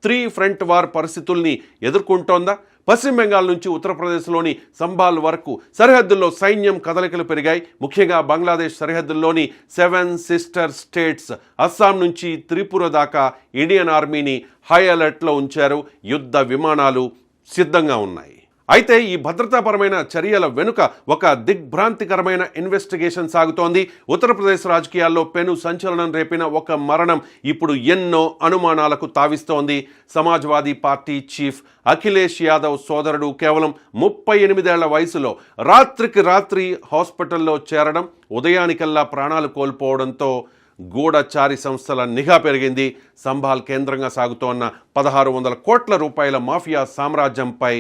Three front war పరిస్థితుల్ని ఎదుర్కొంటోందా? పశ్చిమ బెంగాల్ నుంచి ఉత్తరప్రదేశ్లోని సంబాల్ వరకు సరిహద్దుల్లో సైన్యం కదలికలు పెరిగాయి. ముఖ్యంగా బంగ్లాదేశ్ సరిహద్దుల్లోని 7 సిస్టర్ స్టేట్స్ అస్సాం నుంచి త్రిపుర దాకా ఇండియన్ ఆర్మీని హై అలర్ట్లో ఉంచారు. యుద్ధ విమానాలు సిద్ధంగా ఉన్నాయి. అయితే ఈ భద్రతాపరమైన చర్యల వెనుక ఒక దిగ్భ్రాంతికరమైన ఇన్వెస్టిగేషన్ సాగుతోంది. ఉత్తరప్రదేశ్ రాజకీయాల్లో పెను సంచలనం రేపిన ఒక మరణం ఇప్పుడు ఎన్నో అనుమానాలకు తావిస్తోంది. సమాజ్వాదీ పార్టీ చీఫ్ అఖిలేష్ యాదవ్ సోదరుడు కేవలం 38 ఏళ్ల వయసులో రాత్రికి రాత్రి హాస్పిటల్లో చేరడం, ఉదయానికల్లా ప్రాణాలు కోల్పోవడంతో గూఢచారి సంస్థల నిఘా పెరిగింది. సంబాల్ కేంద్రంగా సాగుతోన్న 1600 కోట్ల రూపాయల మాఫియా సామ్రాజ్యంపై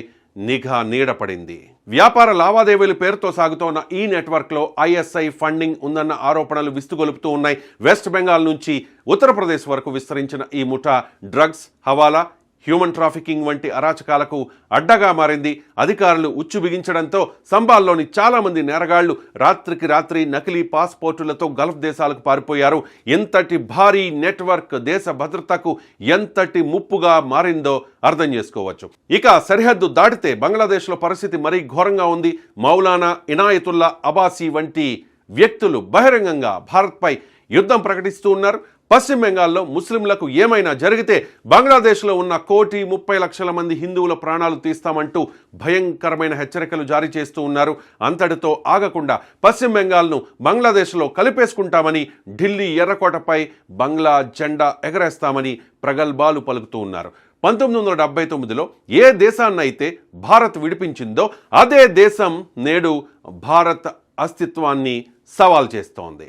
నిఘా నీడపడింది. వ్యాపార లావాదేవీల పేరుతో సాగుతోన్న ఈ నెట్వర్క్లో ఐఎస్ఐ ఫండింగ్ ఉందన్న ఆరోపణలు విస్తుగొలుపుతూ ఉన్నాయి. వెస్ట్ బెంగాల్ నుంచి ఉత్తరప్రదేశ్ వరకు విస్తరించిన ఈ ముఠా డ్రగ్స్, హవాలా, హ్యూమన్ ట్రాఫికింగ్ వంటి అరాచకాలకు అడ్డగా మారింది. అధికారులు ఉచ్చు బిగించడంతో సంబాల్లోని చాలామంది నేరగాళ్లు రాత్రికి రాత్రి నకిలీ పాస్పోర్టులతో గల్ఫ్ దేశాలకు పారిపోయారు. ఎంతటి భారీ నెట్వర్క్ దేశ భద్రతకు ఎంతటి ముప్పుగా మారిందో అర్థం చేసుకోవచ్చు. ఇక సరిహద్దు దాటితే బంగ్లాదేశ్లో పరిస్థితి మరీ ఘోరంగా ఉంది. మౌలానా ఇనాయతుల్లా అబాసీ వంటి వ్యక్తులు బహిరంగంగా భారత్పై యుద్ధం ప్రకటిస్తూ ఉన్నారు. పశ్చిమ బెంగాల్లో ముస్లింలకు ఏమైనా జరిగితే బంగ్లాదేశ్లో ఉన్న 1,30,00,000 మంది హిందువుల ప్రాణాలు తీస్తామంటూ భయంకరమైన హెచ్చరికలు జారీ చేస్తూ ఉన్నారు. అంతటితో ఆగకుండా పశ్చిమ బెంగాల్ను బంగ్లాదేశ్లో కలిపేసుకుంటామని, ఢిల్లీ ఎర్రకోటపై బంగ్లా జెండా ఎగరేస్తామని ప్రగల్భాలు పలుకుతూ ఉన్నారు. 1979లో ఏ దేశాన్నైతే భారత్ విడిపించిందో అదే దేశం నేడు భారత్ అస్తిత్వాన్ని సవాల్ చేస్తోంది.